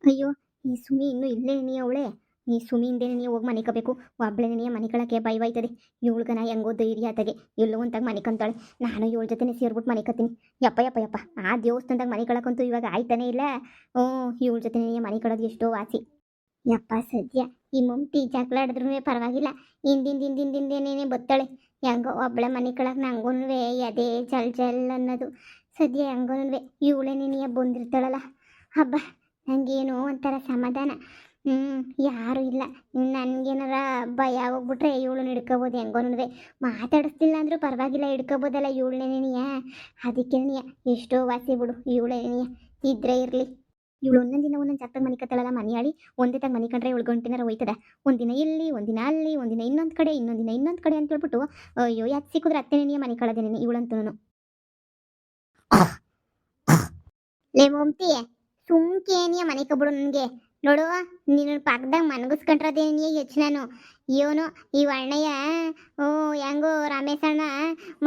ಅಯ್ಯೋ, ಈ ಸುಮಿ ಇನ್ನೂ ಇಲ್ಲೇ ನೀ ಅವಳೆ. ಈ ಸುಮಿಯಿಂದೇನೆ ನೀವು ಹೋಗಿ ಮನಿಕಬೇಕು. ಒಬ್ಬಳೆ ನೀ ಮನಿಕಳಕ್ಕೆ ಭಯವಾಯ್ತದೆ. ಇವಳ್ಗನ ಹೆಂಗೋ ಧೈರ್ಯ ಆತಗೆ ಎಲ್ಲೋ ಒಂತಾಗ ಮನಿಕಂತಾಳೆ. ನಾನು ಇವಳ ಜೊತೆನೆ ಸೇರ್ಬಿಟ್ಟು ಮನಿಕತ್ತೀನಿ. ಯಪ್ಪ ಯಪ್ಪ ಯಪ್ಪ, ಆ ದೇವಸ್ಥಾನದಾಗ ಮನಿಕಳಕ್ಕಂತೂ ಇವಾಗ ಆಯ್ತಾನೆ ಇಲ್ಲ. ಇವಳ ಜೊತೆನೆ ಮನೆ ಕಳೋದು ಎಷ್ಟೋ ವಾಸಿ. ಯಪ್ಪ ಸದ್ಯ ಈ ಮಮ್ತಿ ಜಗಳ ಆಡಿದ್ರೂ ಪರವಾಗಿಲ್ಲ. ಹಿಂದಿಂದೇನೇನೆ ಬತ್ತಾಳೆ. ಹೆಂಗೋ ಒಬ್ಬಳೆ ಮನೆ ಕಳಕ್ಕೆ ನಂಗೂನುವೆ ಅದೇ ಜಲ್ ಜಲ್ ಅನ್ನೋದು. ಸದ್ಯ ಹೆಂಗೋನುವೆ ಇವಳೇ ನೀನಿಯ ಬಂದಿರ್ತಾಳಲ್ಲ. ಹಬ್ಬ, ನನಗೇನು ಒಂಥರ ಸಮಾಧಾನ. ಯಾರೂ ಇಲ್ಲ. ನನಗೇನಾರ ಭಯ ಆಗೋಗ್ಬಿಟ್ರೆ ಇವಳು ಹಿಡ್ಕೋಬೋದು. ಹೆಂಗೋನುವೆ ಮಾತಾಡಿಸ್ತಿಲ್ಲ ಅಂದರೂ ಪರವಾಗಿಲ್ಲ, ಹಿಡ್ಕೋಬೋದಲ್ಲ ಇವಳೇ ನೀನಿಯ. ಅದಕ್ಕೆ ನೀಯ ಎಷ್ಟೋ ವಾಸಿ ಬಿಡು. ಇವಳೇ ನೀನಿಯ ಇದ್ರೆ ಇರಲಿ. ಇವಳು ಒಂದೊಂದು ಜಾಗದಾಗ ಮನಿಕತ್ತಳಲ್ಲ ಮನೆಯಾಳಿ. ಒಂದೇ ತಾಗ ಮನೆ ಕಂಡ್ರೆ ಇವಳು ಗಂಟಿನಾರ ಹೋಯ್ತದ. ಒಂದಿನ ಇಲ್ಲಿ, ಒಂದಿನ ಅಲ್ಲಿ, ಒಂದಿನ ಇನ್ನೊಂದು ಕಡೆ, ಇನ್ನೊಂದು ಕಡೆ ಅಂತ ಹೇಳ್ಬಿಟ್ಟು ಅಯ್ಯೋ ಯಾಕೆ ಸಿಕ್ಕಿದ್ರೆ ಅತ್ತೆನೇನಿಯ ಮನೆ ಕಳದೇನೆ ಇವಳಂತೂ. ಲೇ ಮಮ್ತಿ, ಸುಮ್ಕೇನಿಯ ಮನೆ ಕಬಿಡು ನನಗೆ. ನೋಡು, ನೀನು ಪಕ್ಕದಾಗ ಮನಗಿಸ್ಕೊಂಡ್ರದೇನಿಯ ಹೆಚ್ಚು ನಾನು. ಇವನು ಈ ಅಣ್ಣಯ್ಯ ಹೆಂಗೋ ರಮೇಶಣ್ಣ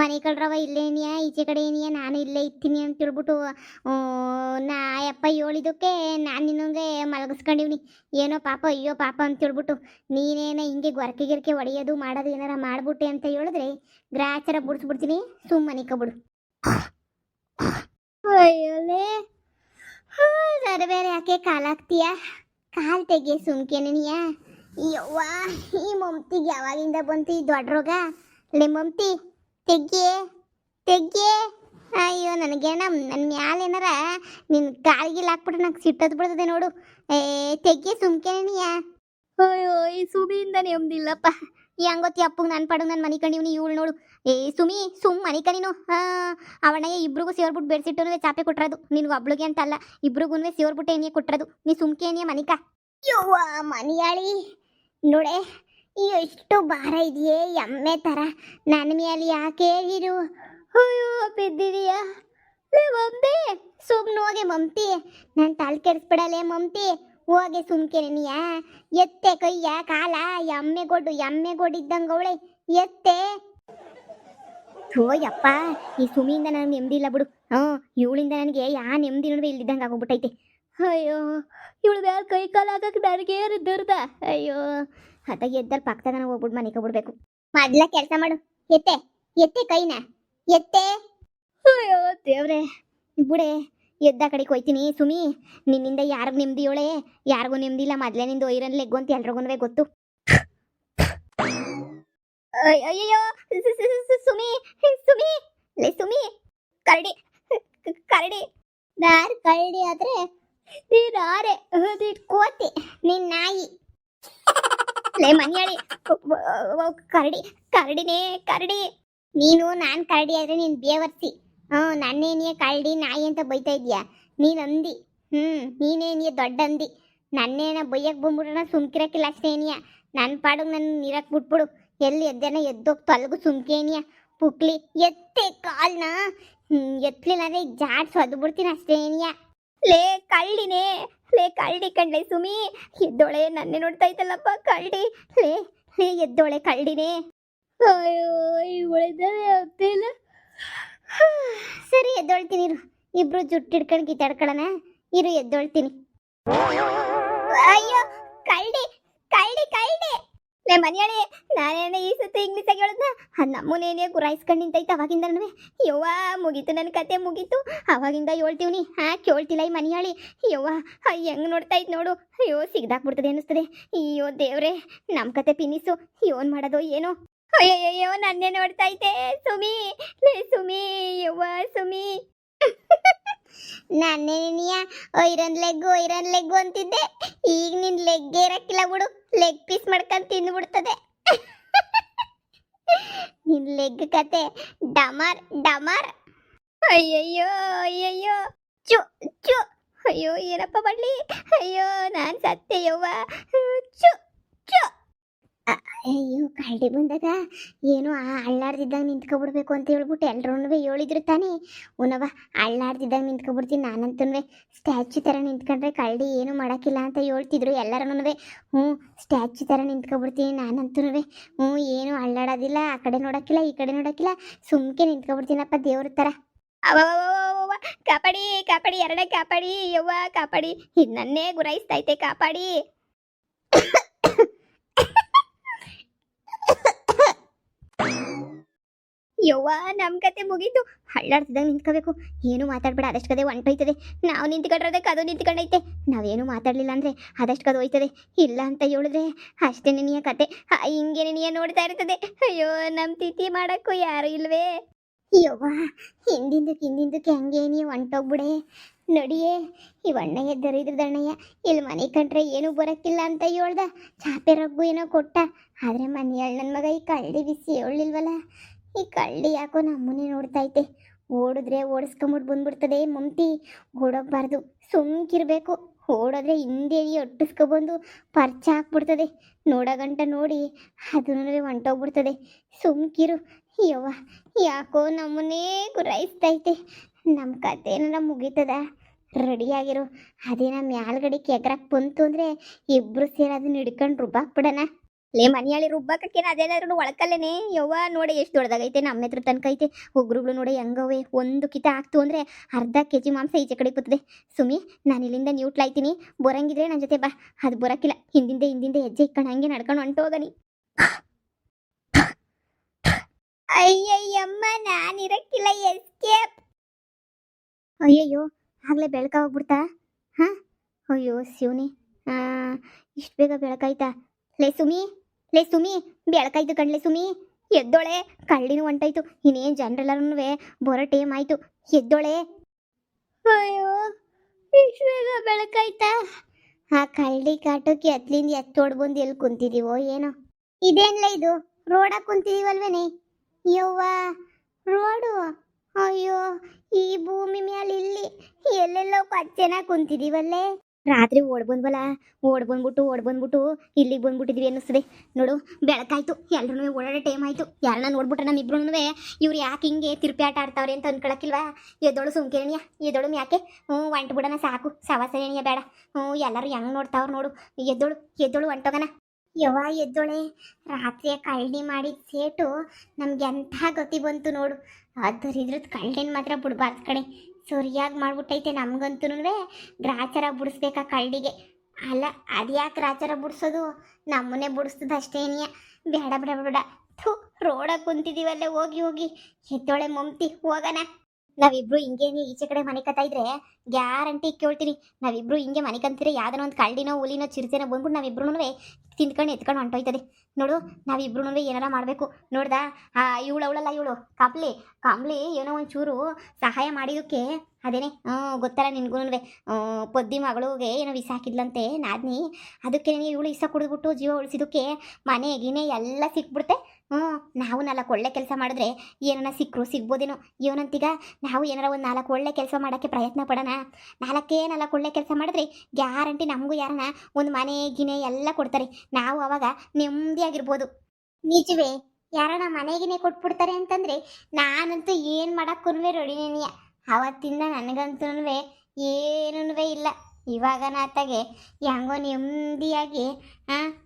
ಮನೆ ಕಳ್ರವ ಇಲ್ಲೇನಿಯ, ಈಚೆ ಕಡೆ ಏನಿಯ, ನಾನು ಇಲ್ಲೇ ಇರ್ತೀನಿ ಅಂತ ಹೇಳ್ಬಿಟ್ಟು ನಾ ಯಪ್ಪ ಹೇಳಿದಕ್ಕೆ ನಾನು ನಿನ್ನಂಗೆ ಮಲಗಿಸ್ಕೊಂಡಿವ್ನಿ. ಏನೋ ಪಾಪ, ಅಯ್ಯೋ ಪಾಪ ಅಂತ ಹೇಳ್ಬಿಟ್ಟು ನೀನೇನ ಹಿಂಗೆ ಗೊರಕೆ ಗಿರಕೆ ಹೊಡೆಯೋದು ಮಾಡೋದು ಏನಾರ ಮಾಡ್ಬಿಟ್ಟೆ ಅಂತ ಹೇಳಿದ್ರೆ ಗ್ರಾಚಾರ ಬಿಡಿಸ್ಬಿಡ್ತೀನಿ. ಸುಮ್ಮನೆ ಕಬಿಡು. ಅಯ್ಯೋಲೇ, ಸರಿ ಬೇರೆ ಯಾಕೆ ಕಾಲಾಗ್ತೀಯ? ಕಾಲ್ ತೆಗೆ ಸುಮ್ಕೇನಿಯ. ಯವ್ವ, ಈ ಮಮ್ತಿಗೆ ಯಾವಾಗಿಂದ ಬಂತು ಈ ದೊಡ್ಡ ರೋಗ? ಲೇ ಮಮ್ತಿ, ತೆಗ್ಗೆ ತೆಗ್ಗೆ. ಅಯ್ಯೋ ನನಗೇನ ನನ್ನ ಮ್ಯಾಲೇನಾರ ನಿನ್ನ ಕಾಲಿಗಿಲ್ಲ ಹಾಕ್ಬಿಟ್ರೆ ನಂಗೆ ಸಿಟ್ಟದ್ ಬಿಡ್ತದೆ ನೋಡು. ತೆಗ್ಗೆ ಸುಮ್ಕೇನಿಯ. ಅಯ್ಯೋ, ಈ ಸುಮಿಯಿಂದ ನೆಮ್ಮದಿಲ್ಲಪ್ಪ. ಹೆಂಗೊತ್ತಿ ಅಪ್ಪಗೆ ನನ್ನ ಪಾಡು ನಾನು ಮನೆ ಕಂಡಿವ್ನಿ. ಇವಳು ನೋಡು, ಸುಮ್ ಮನೆ ಕಣಿನು. ಅವಣ್ಣಯ್ಯ ಇಬ್ರಿಗೂ ಸೇರ್ಬಿಟ್ಟು ಬೆಡ್ಸಿಟ್ಟು ಚಾಪೆ ಕೊಟ್ಟಿರೋದು. ನಿನ್ಗೆ ಒಬ್ಳಿಗೆ ಅಂತ ಅಲ್ಲ, ಇಬ್ರಿಗೂ ಸೇರ್ಬಿಟ್ಟು ಏನಿಯೇ ಕೊಟ್ಟಿರೋದು. ನೀ ಸುಮ್ಕೇನಿಯ ಮನಿಕ. ಯವ್ವ ಮನಿಯಾಳಿ ನೋಡೆ, ಎಷ್ಟು ಭಾರ ಇದೆಯೇ ಎಮ್ಮೆ ಥರ. ನನ್ನ ಮೇಲೆ ಯಾಕೆ ಇರು? ಅಯ್ಯೋ ಬಿದ್ದಿದೀಯಾ? ಲೇ ಮಮ್ತಿ, ಸುಮ್ಮನೆ ಹೋಗಿ ಮಮ್ತಿ, ನಾನು ತಲೆ ಕೆಡಿಸ್ಬಿಡಲೇ ಮಮ್ತಿ. ಹೋಗಿ ಸುಮ್ಕೇನಿಯ. ಎತ್ತೆ ಕೈಯ ಕಾಲ, ಎಮ್ಮೆ ಗೊಡ್ಡು ಇದ್ದಂಗೆ ಅವಳೆ. ಎತ್ತೆ. ಯಪ್ಪ, ಈ ಸುಮಿಯಿಂದ ನನಗೆ ನೆಮ್ಮದಿ ಇಲ್ಲ ಬಿಡು. ಇವಳಿಂದ ನನಗೆ ನೆಮ್ಮದಿ ನೋಡುವೆ ಇಲ್ದಿದ್ದಂಗೆ ಆಗೋಗ್ಬಿಟ್ಟೈತೆ. ಅಯ್ಯೋ, ಇವಳು ಬೇರೆ ಕೈ ಕಾಲು ಹಾಕಕ್ಕೆ ನನಗೆ ದುರ್ದ. ಅಯ್ಯೋ, ಅದಾಗ ಎದ್ದಲ್ಲಿ ಪಕ್ಕದಾಗ ಹೋಗ್ಬಿಟ್ಟು ಮನೆ ಕಬಿಡ್ಬೇಕು. ಮೊದ್ಲ ಕೆಲಸ ಮಾಡು. ಎತ್ತೆ ಎತ್ತೆ ಕೈನ ಎತ್ತೆ. ಅಯ್ಯೋ ದೇವ್ರೆ, ಬಿಡೆ. ಎದ್ದ ಕಡೆಗೆ ಹೋಯ್ತೀನಿ. ಸುಮಿ, ನಿನ್ನಿಂದ ಯಾರಿಗೂ ನೆಮ್ಮದಿ ಇವಳೆ, ಯಾರಿಗೂ ನೆಮ್ಮದಿ ಇಲ್ಲ. ಮೊದಲೇ ನಿಂದು ಐರನ್ ಲೆಗ್ಗು ಅಂತ ಎಲ್ರಿಗೂ ಗೊತ್ತು. ಅಯ್ಯಯ್ಯೋ ಸುಮಿ, ಸುಮಿ, ಲೇ ಸುಮಿ, ಕರಡಿ ಕರಡಿ. ಯಾರು ಕರಡಿ ಆದ್ರೆ ನೀನಾರೆ ಕೋತಿ, ನಿನ್ನ ನಾಯಿ. ಲೇ ಮನ್ಯಾಳಿ, ಕರಡಿ ಕರಡಿನೇ ಕರಡಿ. ನೀನು ನಾನು ಕರಡಿ ಆದ್ರೆ ನೀನು ಬೇವರ್ಸಿ. ನನ್ನೇನಿಯ ಕರಡಿ ನಾಯಿ ಅಂತ ಬೈತಾ ಇದೀಯಾ ನೀನು ಅಂದಿ. ನೀನೇನಿಯ ದೊಡ್ಡ ಅಂದಿ. ನನ್ನೇನ ಬೈಯಕ್ಕೆ ಬಂದ್ಬಿಟ್ರೆ ಸುಮ್ಕಿರಕ್ಕಿಲ್ಲ ಅಷ್ಟೇನಿಯ. ನನ್ನ ಪಾಡಿಗೆ ನನ್ನ ನೀರಕ್ಕೆ ಬಿಟ್ಬಿಡು. ಎಲ್ಲಿ ಎದ್ದೇನ ಎದ್ದೋಗಿ ತೊಲಗು ಸುಮ್ಕೇನಿಯ. ಪುಕ್ಲಿ ಎತ್ತೆ ಕಾಲ್ನ. ಎತ್ತಲಿಲ್ಲ ಅಂದ್ರೆ ಜಾಡ್ಸು ಅದು ಬಿಡ್ತೀನಿ ಅಷ್ಟೇನಿಯ. ಲೇ ಕಳ್ಳಿನೇ, ಲೇ ಕಳ್ಳಿ ಕಂಡ್ಲೆ ಸುಮಿ. ಎದ್ದೋಳೆ, ನನ್ನೇ ನೋಡ್ತಾ ಇದ್ದಲ್ಲಪ್ಪ ಕಳ್ಳಿ. ಲೇ ಲೇ ಎದ್ದೋಳೆ ಕಳ್ಳಿನೇ. ಅಯ್ಯೋ, ಇವಳಿದ್ದಾನೆ ಆಗ್ತಿಲ್ಲ. ಸರಿ ಎದ್ದೊಳ್ತೀನಿ ಇರು. ಇಬ್ರು ಜುಟ್ಟು ಹಿಡ್ಕೊಂಡು ಕಿತ್ತಾಡ್ಕೊಳ್ಳೋಣ ಇರು. ಎದ್ದೊಳ್ತೀನಿ. ಅಯ್ಯೋ ಕಳ್ಳಿ ಕಳ್ಳಿ ಕಳ್ಳಿ. ಲೇ ಮನೆಯಾಳಿ, ನಾನೇನ ಈ ಸತಿ ಇಂಗ್ಲೀಷ್ ಆಗಿ ಹೇಳಿದ್ನ ನಮ್ಮನೇನೇ ಗುರಾಯಿಸ್ಕೊಂಡು ನಿಂತೈತೆ ಅವಾಗಿಂದನೂ. ಯವ್ವ ಮುಗೀತು, ನನ್ನ ಕತೆ ಮುಗೀತು. ಅವಾಗಿಂದ ಹೇಳ್ತೀವ್ನಿ. ಕೇಳ್ತಿಲ್ಲ ಈ ಮನೆಯಾಳಿ. ಯವ್ವ ಹೆಂಗೆ ನೋಡ್ತಾ ಇತ್ತು ನೋಡು. ಅಯ್ಯೋ ಸಿಗ್ದಾಕ್ಬಿಡ್ತದೆ ಅನ್ನಿಸ್ತದೆ. ಅಯ್ಯೋ ದೇವ್ರೆ, ನಮ್ಮ ಕತೆ ಪಿನಿಸು. ಏನು ಮಾಡೋದು ಏನೋ. ಅಯ್ಯಯ್ಯೋ ನನ್ನೇ ನೋಡ್ತಾ ಐತೆ ಸುಮಿ. ಲೇ ಸುಮಿ, ಯವ್ವ ಸುಮಿ. ನಾನೇನಿಯ ಐರನ್ ಲೆಗ್ಗು ಅಂತಿದ್ದೆ. ಈಗ ನಿನ್ ಲೆಗ್ಗೆ ಇರಕ್ಕಿಲ್ಲ ಬಿಡು. ಲೆಗ್ ಪೀಸ್ ಮಾಡ್ಕೊಂಡು ತಿಂದ್ಬಿಡ್ತದೆ. ನಿನ್ ಲೆಗ್ ಕತೆ ಡಮಾರ್ ಡಮಾರ್. ಅಯ್ಯಯ್ಯೋ ಅಯ್ಯಯ್ಯೋ ಚು ಚು. ಅಯ್ಯೋ ಏನಪ್ಪ ಮಾಡ್ಲಿ. ಅಯ್ಯೋ ನಾನು ಸತ್ತೆ ಯವ್ವ. ಚು ಚು. ಅಯ್ಯೋ ಕರಡಿ ಬಂದಾಗ ಏನು ಅಳ್ಳಾಡ್ದಿದ್ದಾಗ ನಿಂತ್ಕೊಬಿಡ್ಬೇಕು ಅಂತ ಹೇಳ್ಬಿಟ್ಟು ಎಲ್ರೂ ಹೇಳಿದ್ರು ತಾನೇ. ಉನವ ಅಳ್ಳಾಡ್ದಿದ್ದಾಗ ನಿಂತ್ಕೊಬಿಡ್ತೀನಿ ನಾನಂತೂ. ಸ್ಟ್ಯಾಚು ಥರ ನಿಂತ್ಕೊಂಡ್ರೆ ಕರಡಿ ಏನು ಮಾಡೋಕ್ಕಿಲ್ಲ ಅಂತ ಹೇಳ್ತಿದ್ರು ಎಲ್ಲರೂ. ಸ್ಟ್ಯಾಚು ಥರ ನಿಂತ್ಕೊಬಿಡ್ತೀನಿ ನಾನಂತೂ. ಏನು ಅಳ್ಳಾಡೋದಿಲ್ಲ, ಆ ಕಡೆ ನೋಡೋಕ್ಕಿಲ್ಲ ಈ ಕಡೆ ನೋಡೋಕ್ಕಿಲ್ಲ, ಸುಮ್ಕೆ ನಿಂತ್ಕೊಬಿಡ್ತೀನಪ್ಪ ದೇವ್ರ ಥರ. ಅವ ಕಾಪಾಡಿ ಕಾಪಾಡಿ ಎರಡೇ ಕಾಪಾಡಿ ಯವ್ವ ಕಾಪಾಡಿ ಇದು ನನ್ನೇ ಗುರಾಯಿಸ್ತೈತೆ ಕಾಪಾಡಿ ಯವ್ವ ನಮ್ ಕತೆ ಮುಗೀತು ಹಳ್ಳಾಡ್ತಿದ್ದಂಗೆ ನಿಂತ್ಕೋಬೇಕು ಏನು ಮಾತಾಡ್ಬೇಡ ಅದಷ್ಟು ಕದೆ ಹೊಂಟೋಯ್ತದೆ ನಾವು ನಿಂತ್ಕೊಂಡ್ರೆ ಅದು ನಿಂತ್ಕೊಂಡೈತೆ ನಾವೇನು ಮಾತಾಡ್ಲಿಲ್ಲ ಅಂದ್ರೆ ಅದಷ್ಟು ಕದೆ ಹೋಯ್ತದೆ ಇಲ್ಲ ಅಂತ ಹೇಳಿದ್ರೆ ಅಷ್ಟೇ ನಿನ್ನ ಕತೆ ಹಿಂಗೆ ನಿನ್ನ ನೋಡ್ತಾ ಇರ್ತದೆ ಅಯ್ಯೋ ನಮ್ ತಿಥಿ ಮಾಡಕ್ಕೂ ಯಾರು ಇಲ್ವೇ ಯವ್ವ ಹಿಂದಿಂದಕ್ಕೆ ಹಂಗೆ ನೀವು ಹೊಂಟೋಗ್ಬಿಡೆ ನೋಡಿಯೇ ಈ ಅಣ್ಣಯ್ಯ ದರಿದ್ರದಣ್ಣಯ್ಯ ಇಲ್ಲಿ ಮನೆ ಕಂಡ್ರೆ ಏನೂ ಬರೋಕ್ಕಿಲ್ಲ ಅಂತ ಹೇಳ್ದ ಚಾಪೆ ರಗ್ಗು ಏನೋ ಕೊಟ್ಟ ಆದರೆ ಮನೆಯಾಳ ನನ್ನ ಮಗ ಈ ಕಳ್ಳಿ ಬಿಸಿ ಹೇಳಿಲ್ವಲ್ಲ ಈ ಕಳ್ಳಿ ಯಾಕೋ ನಮ್ಮನ್ನೇ ನೋಡ್ತೈತೆ ಓಡಿದ್ರೆ ಓಡಿಸ್ಕೊಂಬಿಟ್ಟು ಬಂದ್ಬಿಡ್ತದೆ ಮಮ್ತಿ ಓಡೋಗ್ಬಾರ್ದು ಸುಮ್ಕಿರ್ಬೇಕು ಓಡೋದ್ರೆ ಹಿಂದೆ ಒಟ್ಟಿಸ್ಕೊಬಂದು ಪರ್ಚ ಹಾಕ್ಬಿಡ್ತದೆ ನೋಡೋಗಂಟ ನೋಡಿ ಅದನ್ನು ಹೊಂಟೋಗ್ಬಿಡ್ತದೆ ಸುಮ್ಕಿರು ಯವ್ವ ಯಾಕೋ ನಮ್ಮನ್ನೇ ಗುರಾಯಿಸ್ತೈತೆ ನಮ್ಮ ಕತೆ ಏನಾರ ಮುಗೀತದ ರೆಡಿಯಾಗಿರು ಅದೇನ ಮ್ಯಾಲ್ಗಡೆ ಕೆಗ್ರಾಕ್ ಬಂತು ಅಂದರೆ ಇಬ್ಬರು ಸೇರಿ ಅದನ್ನ ಹಿಡ್ಕೊಂಡು ರುಬ್ಬಾಕ್ಬಿಡೋಣ ಲೇ ಮನೆಯಾಳಿ ರುಬ್ಬಾಕಕ್ಕೇನು ಅದೇನಾದ್ರೂ ಒಳಕಲ್ಲೇನೆ ಯವ್ವ ನೋಡಿ ಎಷ್ಟು ದೊಡ್ಡದಾಗೈತೆ ನಮ್ಮ ಹತ್ರ ತನಕ ಐತೆ ಉಗ್ರುಗಳು ನೋಡಿ ಹೆಂಗವೆ ಒಂದು ಕಿತ ಹಾಕ್ತು ಅಂದರೆ ಅರ್ಧ ಕೆಜಿ ಮಾಂಸ ಈಚೆ ಕಡೆ ಕೂತದೆ ಸುಮ್ಮಿ ನಾನು ಇಲ್ಲಿಂದ ನ್ಯೂಟ್ಲಾಯ್ತೀನಿ ಬರಂಗಿದ್ರೆ ನನ್ನ ಜೊತೆ ಬಾ ಅದು ಬರೋಕ್ಕಿಲ್ಲ ಹಿಂದಿಂದೆ ಹೆಜ್ಜೆ ಇಕ್ಕೊಂಡು ಹಂಗೆ ನಡ್ಕೊಂಡು ಹೊಂಟೋಗನಿ ಅಯ್ಯಯ್ಯಮ್ಮ ನಾನಿರಕ್ಕಿಲ್ಲ ಎಸ್ಕೇಪ್ ಅಯ್ಯಯ್ಯೋ ಆಗಲೇ ಬೆಳಕಾಗ್ಬಿಡ್ತಾ ಹಾಂ ಅಯ್ಯೋ ಶಿವನಿ ಇಷ್ಟು ಬೇಗ ಬೆಳಕಾಯ್ತಾ ಲೇ ಸುಮಿ ಬೆಳಕಾಯ್ತು ಕಣ್ಲೆ ಸುಮಿ ಎದ್ದೋಳೆ ಕಳ್ಳಿನೂ ಹೊಂಟಾಯ್ತು ಇನ್ನೇನು ಜನರೆಲ್ಲರೂ ಬರೋ ಟೈಮ್ ಆಯಿತು ಎದ್ದೋಳೆ ಅಯ್ಯೋ ಇಷ್ಟು ಬೇಗ ಬೆಳಕಾಯ್ತಾ ಆ ಕಳ್ಳಿ ಕಾಟೋಕ್ಕೆ ಹತ್ಲಿಂದ ಎತ್ತೋಡ್ ಬಂದು ಎಲ್ಲಿ ಕುಂತಿದೀವೋ ಏನೋ ಇದೇನಿಲ್ಲ ಇದು ರೋಡಾಗಿ ಕುಂತಿದೀವಲ್ವೇನೆ ಯವ್ವ ರೋಡು ಅಯ್ಯೋ ಈ ಭೂಮಿ ಮೇಲೆ ಇಲ್ಲಿ ಎಲ್ಲೆಲ್ಲೋ ಪಚ್ಚೆನಾಗಿ ಕುಂತಿದೀವಲ್ಲೇ ರಾತ್ರಿ ಓಡ್ ಬಂದ್ಬಿಟ್ಟು ಇಲ್ಲಿಗೆ ಬಂದ್ಬಿಟ್ಟಿದ್ವಿ ಅನ್ನಿಸ್ತದೆ ನೋಡು ಬೆಳಕಾಯ್ತು ಎಲ್ರೂ ಓಡಾಡೋ ಟೈಮ್ ಆಯಿತು ಯಾರನ್ನ ನೋಡ್ಬಿಟ್ರೆ ನಮ್ಮಿಬ್ರು ಇವ್ರು ಯಾಕೆ ಹಿಂಗೆ ತಿರುಪಿ ಆಟ ಆಡ್ತಾವ್ರೆ ಅಂತ ಅನ್ಕೊಳಕ್ಕಿಲ್ವಾ ಎದ್ದೋಳು ಸುಮ್ಕೇಣಿಯ ಎದ್ದೋಳು ಯಾಕೆ ಹೊಂಟು ಬಿಡೋಣ ಸಾಕು ಸವಾಸ ಏಣಿಯ ಬೇಡ ಎಲ್ಲರೂ ಹೆಂಗೆ ನೋಡ್ತಾವ್ರು ನೋಡು ಎದ್ದೋಳು ಹೊಂಟೋಗಣ ಯವ್ವ ಎದ್ದೋಳೆ ರಾತ್ರಿಯ ಕಳ್ಳಿ ಮಾಡಿದ ಸೇಟು ನಮ್ಗೆ ಎಂಥ ಗತಿ ಬಂತು ನೋಡು ಅದರಿದ್ರದ್ದು ಕಳ್ಳಿನ ಮಾತ್ರ ಬಿಡ್ಬಾರ್ದು ಕಣೆ ಸರಿಯಾಗಿ ಮಾಡ್ಬಿಟ್ಟೈತೆ ನಮ್ಗಂತೂ ಗ್ರಾಚಾರ ಬಿಡಿಸ್ಬೇಕಾ ಕಳ್ಳಿಗೆ ಅಲ್ಲ ಅದ್ಯಾಕೆ ಗ್ರಾಚಾರ ಬಿಡಿಸೋದು ನಮ್ಮನ್ನೇ ಬಿಡಿಸ್ತದ ಅಷ್ಟೇನಿಯ ಬೇಡ ಥೂ ರೋಡಾಗಿ ಕುಂತಿದ್ದೀವಲ್ಲೇ ಹೋಗಿ ಎದ್ದೋಳೆ ಮಮ್ತಿ ಹೋಗೋಣ ನಾವಿಬ್ರು ಹಿಂಗೆ ಈಚೆ ಕಡೆ ಮನೆ ಕತ್ತಾ ಇದ್ರೆ ಗ್ಯಾರಂಟಿ ಕೇಳ್ತೀನಿ ನಾವಿಬ್ರು ಹಿಂಗೆ ಮನೆ ಕಂತೀರಿ ಯಾವ್ದನೋ ಒಂದು ಕಳ್ಳಿನೋ ಹುಲಿನೋ ಚಿರತೆನೋ ಬಂದ್ಬಿಟ್ಟು ನಾವಿಬ್ರು ತಿಂದ್ಕೊಂಡು ಎತ್ಕೊಂಡು ಹೊಂಟೋಯ್ತದೆ ನೋಡು ನಾವಿಬ್ರು ಏನಾರ ಮಾಡಬೇಕು ನೋಡ್ದಾ ಇವಳು ಕಾಂಬ್ಲಿ ಏನೋ ಒಂಚೂರು ಸಹಾಯ ಮಾಡಿದಕ್ಕೆ ಅದೇನೆ ಗೊತ್ತಲ್ಲ ನಿನ್ಗೂ ಪೊದ್ದಿ ಮಗಳಿಗೆ ಏನೋ ವಿಷ ಹಾಕಿದ್ಲಂತೆ ನಾದ್ನಿ ಅದಕ್ಕೆ ಇವಳು ವಿಷ ಕುಡಿದ್ಬಿಟ್ಟು ಜೀವ ಉಳಿಸಿದಕ್ಕೆ ಮನೆ ಗಿನೆ ಎಲ್ಲ ಸಿಕ್ಬಿಡುತ್ತೆ ನಾವು 4 ಒಳ್ಳೆ ಕೆಲಸ ಮಾಡಿದ್ರೆ ಏನಾರ ಸಿಗ್ಬೋದೇನೋ ಇವನಂತೀಗ ನಾವು ಏನಾರ ಒಂದು 4 ಒಳ್ಳೆ ಕೆಲಸ ಮಾಡೋಕ್ಕೆ ಪ್ರಯತ್ನ ಪಡೋಣ 4 ಒಳ್ಳೆ ಕೆಲಸ ಮಾಡಿದ್ರೆ ಗ್ಯಾರಂಟಿ ನಮಗೂ ಯಾರನ್ನ ಒಂದು ಮನೆ ಗಿನೆ ಎಲ್ಲ ಕೊಡ್ತಾರೆ ನಾವು ಅವಾಗ ನೆಮ್ಮದಿಯಾಗಿರ್ಬೋದು ನಿಜವೇ ಯಾರನ್ನ ಮನೆಗಿನೇ ಕೊಟ್ಬಿಡ್ತಾರೆ ಅಂತಂದರೆ ನಾನಂತೂ ಏನು ಮಾಡೋಕ್ಕೂ ರೆಡಿನೇನಿಯ ಅವತ್ತಿಂದ ನನಗಂತೂ ಏನೂ ಇಲ್ಲ ಇವಾಗ ನಾತಾಗೆ ಹೆಂಗೋ ನೆಮ್ಮದಿಯಾಗಿ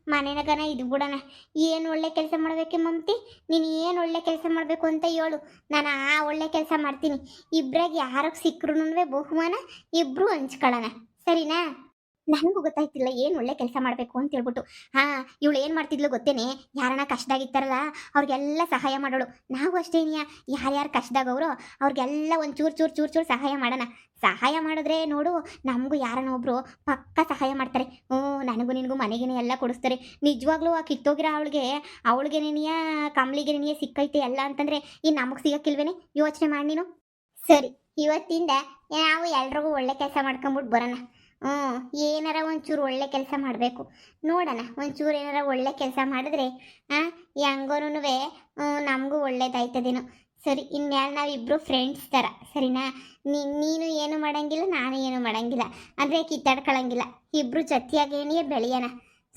ಮನೆನಗನ ಇದು ಬಿಡೋಣ ಏನು ಒಳ್ಳೆ ಕೆಲಸ ಮಾಡಬೇಕೆ ಮಮ್ತಿ ನೀನು ಏನು ಒಳ್ಳೆ ಕೆಲಸ ಮಾಡಬೇಕು ಅಂತ ಹೇಳು ನಾನು ಆ ಒಳ್ಳೆ ಕೆಲಸ ಮಾಡ್ತೀನಿ ಇಬ್ಬರಾಗಿ ಯಾರಿಗೆ ಸಿಕ್ಕರೂ ಬಹುಮಾನ ಇಬ್ಬರು ಹಂಚ್ಕೊಳ್ಳೋಣ ಸರಿನಾ ನನಗೂ ಗೊತ್ತಾಯ್ತಿಲ್ಲ ಏನು ಒಳ್ಳೆ ಕೆಲಸ ಮಾಡಬೇಕು ಅಂತ ಹೇಳ್ಬಿಟ್ಟು ಇವಳು ಏನು ಮಾಡ್ತಿದ್ಲು ಗೊತ್ತೇನೆ ಯಾರನ್ನ ಕಷ್ಟದಾಗಿರ್ತಾರಲ್ಲ ಅವ್ರಿಗೆಲ್ಲ ಸಹಾಯ ಮಾಡೋಳು ನಾವು ಅಷ್ಟೇನಿಯ ಯಾರ್ಯಾರು ಕಷ್ಟದಾಗವ್ರೋ ಅವ್ರಿಗೆಲ್ಲ ಒಂದು ಚೂರು ಸಹಾಯ ಮಾಡೋಣ ಸಹಾಯ ಮಾಡಿದ್ರೆ ನೋಡು ನಮಗೂ ಯಾರನ್ನ ಒಬ್ರು ಪಕ್ಕ ಸಹಾಯ ಮಾಡ್ತಾರೆ ನನಗೂ ನಿನಗೂ ಮನೆಗೇನೆ ಎಲ್ಲ ಕೊಡಿಸ್ತಾರೆ ನಿಜವಾಗ್ಲೂ ಆ ಕಿತ್ತೋಗಿರೋ ಅವಳಿಗೇನೆನಿಯ ಕಮ್ಲಿಗೇನೆನಿಯ ಸಿಕ್ಕೈತೆ ಎಲ್ಲ ಅಂತಂದರೆ ಇನ್ನು ನಮಗೆ ಸಿಗೋಕ್ಕಿಲ್ವೇನೆ ಯೋಚನೆ ಮಾಡಿ ನೀನು ಸರಿ ಇವತ್ತಿಂದ ನಾವು ಎಲ್ರಿಗೂ ಒಳ್ಳೆ ಕೆಲಸ ಮಾಡ್ಕೊಂಬಿಟ್ಟು ಬರೋಣ ಏನಾರ ಒಂಚೂರು ಒಳ್ಳೆ ಕೆಲಸ ಮಾಡಬೇಕು ನೋಡೋಣ ಒಂಚೂರು ಏನಾರ ಒಳ್ಳೆ ಕೆಲಸ ಮಾಡಿದ್ರೆ ಹೆಂಗೋನು ನಮಗೂ ಒಳ್ಳೇದಾಯ್ತದೇನೋ ಸರಿ ಇನ್ಮೇಲೆ ನಾವಿಬ್ಬರು ಫ್ರೆಂಡ್ಸ್ ಥರ ಸರಿನಾ ನೀನು ಏನು ಮಾಡೋಂಗಿಲ್ಲ ನಾನು ಏನು ಮಾಡೋಂಗಿಲ್ಲ ಅಂದರೆ ಕಿತ್ತಾಡ್ಕೊಳ್ಳೋಂಗಿಲ್ಲ ಇಬ್ಬರು ಜೊತೆಯಾಗೇನಿಯ ಬೆಳೆಯೋಣ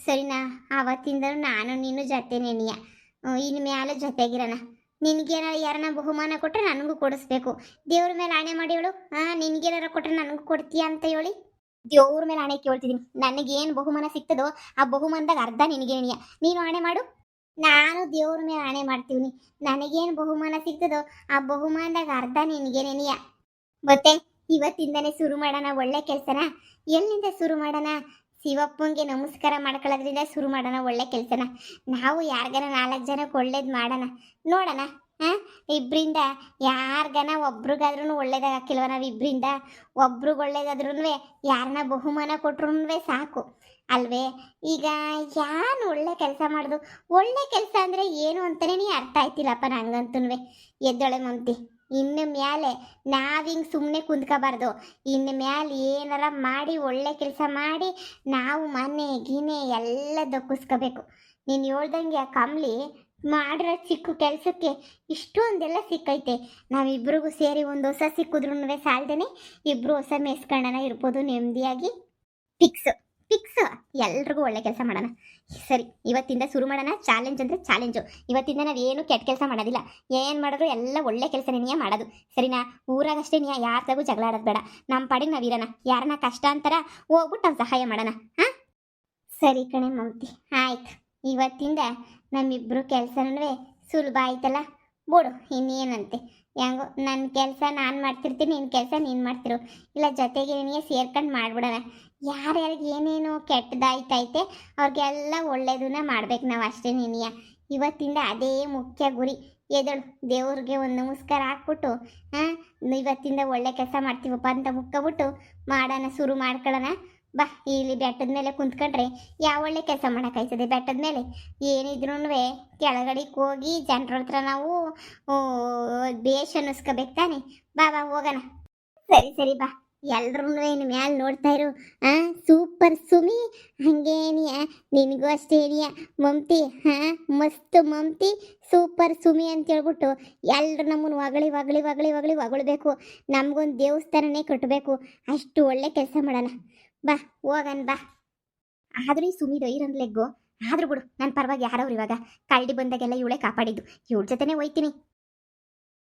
ಸರಿನಾ ಆವತ್ತಿಂದ ನಾನು ನೀನು ಜೊತೆನೇನಿಯ ಇನ್ಮೇಲೆ ಜೊತೆಗಿರೋಣ ನಿನಗೇನಾರ ಯಾರನ್ನ ಬಹುಮಾನ ಕೊಟ್ಟರೆ ನನಗೂ ಕೊಡಿಸ್ಬೇಕು ದೇವ್ರ ಮೇಲೆ ಆಣೆ ಮಾಡಿ ಹೇಳು ನಿನಗೇನಾರ ಕೊಟ್ಟರೆ ನನಗೂ ಕೊಡ್ತೀಯ ಅಂತ ಹೇಳಿ ದೇವ್ರ ಮೇಲೆ ಆಣೆ ಕೇಳ್ತಿದ್ದೀನಿ ನನಗೇನು ಬಹುಮಾನ ಸಿಗ್ತದೋ ಆ ಬಹುಮಾನದಾಗ ಅರ್ಧ ನಿನಗೇಣಿಯ ನೀನು ಆಣೆ ಮಾಡು ನಾನು ದೇವ್ರ ಮೇಲೆ ಆಣೆ ಮಾಡ್ತೀವಿ ನನಗೇನು ಬಹುಮಾನ ಸಿಗ್ತದೋ ಆ ಬಹುಮಾನದಾಗ ಅರ್ಧ ನಿನಗೇನೇನಿಯ ಮತ್ತೆ ಇವತ್ತಿಂದನೇ ಶುರು ಮಾಡೋಣ ಒಳ್ಳೆ ಕೆಲಸನ. ಎಲ್ಲಿಂದ ಶುರು ಮಾಡೋಣ? ಶಿವಪ್ಪಂಗೆ ನಮಸ್ಕಾರ ಮಾಡ್ಕೊಳ್ಳೋದ್ರಿಂದ ಶುರು ಮಾಡೋಣ ಒಳ್ಳೆ ಕೆಲಸನ. ನಾವು ಯಾರಿಗಾರ 4 ಜನಕ್ಕೆ ಒಳ್ಳೇದು ಮಾಡೋಣ, ನೋಡೋಣ. ಹಾಂ, ಇಬ್ಬರಿಂದ ಯಾರಿಗಾನ ಒಬ್ರಿಗಾದ್ರೂ ಒಳ್ಳೇದಾಗಿಲ್ವ? ನಾವು ಇಬ್ಬರಿಂದ ಒಬ್ರಿಗೆ ಒಳ್ಳೇದಾದ್ರೂ ಯಾರನ್ನ ಬಹುಮಾನ ಕೊಟ್ರು ಸಾಕು ಅಲ್ವೇ? ಈಗ ಯಾನು ಒಳ್ಳೆ ಕೆಲಸ ಮಾಡೋದು? ಒಳ್ಳೆ ಕೆಲಸ ಅಂದರೆ ಏನು ಅಂತಲೇ ಅರ್ಥ ಆಯ್ತಿಲ್ಲಪ್ಪ ನಂಗಂತೂ. ಎದ್ದೊಳೆ ಮಮತಿ, ಇನ್ನು ಮ್ಯಾಲೆ ನಾವಿಂಗೆ ಸುಮ್ಮನೆ ಕುಂತ್ಕೋಬಾರ್ದು. ಇನ್ನು ಮ್ಯಾಲೆ ಏನಾರ ಮಾಡಿ ಒಳ್ಳೆ ಕೆಲಸ ಮಾಡಿ ನಾವು ಮನೆ ಗಿನೆ ಎಲ್ಲ ದಕ್ಕಿಸ್ಕೋಬೇಕು. ನೀನು ಹೇಳ್ದಂಗೆ ಆ ಕಮ್ಲಿ ಮಾಡಿರೋ ಚಿಕ್ಕ ಕೆಲಸಕ್ಕೆ ಇಷ್ಟೊಂದೆಲ್ಲ ಸಿಕ್ಕೈತೆ. ನಾವಿಬ್ರಿಗೂ ಸೇರಿ ಒಂದು ಹೊಸ ಸಿಕ್ಕಿದ್ರೂ ಸಾಲ್ದೇನೆ ಇಬ್ಬರು ಹೊಸ ಮೇಸ್ಕೊಂಡನ ಇರ್ಬೋದು ನೆಮ್ಮದಿಯಾಗಿ. ಫಿಕ್ಸ್ ಫಿಕ್ಸ್, ಎಲ್ರಿಗೂ ಒಳ್ಳೆ ಕೆಲಸ ಮಾಡೋಣ. ಸರಿ, ಇವತ್ತಿಂದ ಶುರು ಮಾಡೋಣ. ಚಾಲೆಂಜ್ ಅಂದರೆ ಚಾಲೆಂಜು. ಇವತ್ತಿಂದ ನಾವೇನು ಕೆಟ್ಟ ಕೆಲಸ ಮಾಡೋದಿಲ್ಲ. ಏನು ಮಾಡಿದ್ರು ಎಲ್ಲ ಒಳ್ಳೆ ಕೆಲಸನೇ ಮಾಡೋದು, ಸರಿನಾ? ಊರಾಗಷ್ಟೇ ನೀ ಯಾರ್ದಾಗೂ ಜಗಳ ಆಡೋದು ಬೇಡ. ನಮ್ಮ ಪಾಡಿಗೆ ನಾವು ಇರೋಣ. ಯಾರನ್ನ ಕಷ್ಟ ಅಂತಾರ ಹೋಗ್ಬಿಟ್ಟು ನಾವು ಸಹಾಯ ಮಾಡೋಣ. ಹಾಂ, ಸರಿ ಕಣೆ ಮಮತಿ, ಆಯ್ತು. ಇವತ್ತಿಂದ ನಮ್ಮಿಬ್ಬರು ಕೆಲಸನೂ ಸುಲಭ ಆಯ್ತಲ್ಲ ಬಿಡು. ಇನ್ನೇನಂತೆ, ಹೆಂಗೋ ನನ್ನ ಕೆಲಸ ನಾನು ಮಾಡ್ತಿರ್ತೀನಿ, ನಿನ್ನ ಕೆಲಸ ನೀನು ಮಾಡ್ತಿರು. ಇಲ್ಲ ಜೊತೆಗೆ ನಿನಗೆ ಸೇರ್ಕೊಂಡು ಮಾಡ್ಬಿಡೋಣ. ಯಾರ್ಯಾರಿಗೆ ಏನೇನು ಕೆಟ್ಟದಾಯ್ತೈತೆ ಅವ್ರಿಗೆಲ್ಲ ಒಳ್ಳೇದನ್ನ ಮಾಡ್ಬೇಕು ನಾವು, ಅಷ್ಟೇ ನೀನಿಯ. ಇವತ್ತಿಂದ ಅದೇ ಮುಖ್ಯ ಗುರಿ. ಎದಳು ದೇವ್ರಿಗೆ ಒಂದು ನಮಸ್ಕಾರ ಹಾಕ್ಬಿಟ್ಟು ಇವತ್ತಿಂದ ಒಳ್ಳೆ ಕೆಲಸ ಮಾಡ್ತೀವಪ್ಪ ಅಂತ ಮುಕ್ಕೊಬಿಟ್ಟು ಮಾಡೋಣ, ಶುರು ಮಾಡ್ಕೊಳ್ಳೋಣ. ಬಾ, ಇಲ್ಲಿ ಬೆಟ್ಟದ ಮೇಲೆ ಕುಂತ್ಕೊಂಡ್ರೆ ಯಾವ ಒಳ್ಳೆ ಕೆಲಸ ಮಾಡೋಕ್ಕಾಯ್ತದೆ? ಬೆಟ್ಟದ ಮೇಲೆ ಏನಿದ್ರೂ ಕೆಳಗಡೆಗೆ ಹೋಗಿ ಜನರ ಹತ್ರ ನಾವು ಬೇಷ್ ಅನ್ನಿಸ್ಕೋಬೇಕು ತಾನೆ. ಬಾ ಬಾ ಹೋಗೋಣ. ಸರಿ ಸರಿ ಬಾ, ಎಲ್ರೂ ಇನ್ನು ಮ್ಯಾಲೆ ನೋಡ್ತಾ ಇರು. ಸೂಪರ್ ಸುಮಿ, ಹಂಗೇನಿಯ ನಿನಗೂ ಅಷ್ಟೇನಿಯ ಮಮತಿ. ಮಸ್ತ್ ಮಮತಿ, ಸೂಪರ್ ಸುಮಿ ಅಂತ ಹೇಳ್ಬಿಟ್ಟು ಎಲ್ಲರೂ ನಮ್ಮನ್ನು ಹೊಗಳಿ ಹೊಗಳಿ ಹೊಗಳಿ ಹೊಗಳಿ ಹೊಗಳ್ಬೇಕು. ನಮಗೊಂದು ದೇವಸ್ಥಾನನೇ ಕಟ್ಟಬೇಕು. ಅಷ್ಟು ಒಳ್ಳೆ ಕೆಲಸ ಮಾಡೋಣ. ಬಾ ಹೋಗನ್ ಬಾ. ಆದ್ರೂ ಈ ಸುಮಿದು ಐರನ್ ಲೆಗ್ಗು ಆದ್ರೂ ಬಿಡು, ನನ್ನ ಪರವಾಗಿ ಯಾರವ್ರು ಇವಾಗ? ಕಳ್ಳಿ ಬಂದಾಗೆಲ್ಲ ಇವಳೆ ಕಾಪಾಡಿದ್ದು, ಇವಳ ಜೊತೆನೇ ಹೋಯ್ತೀನಿ.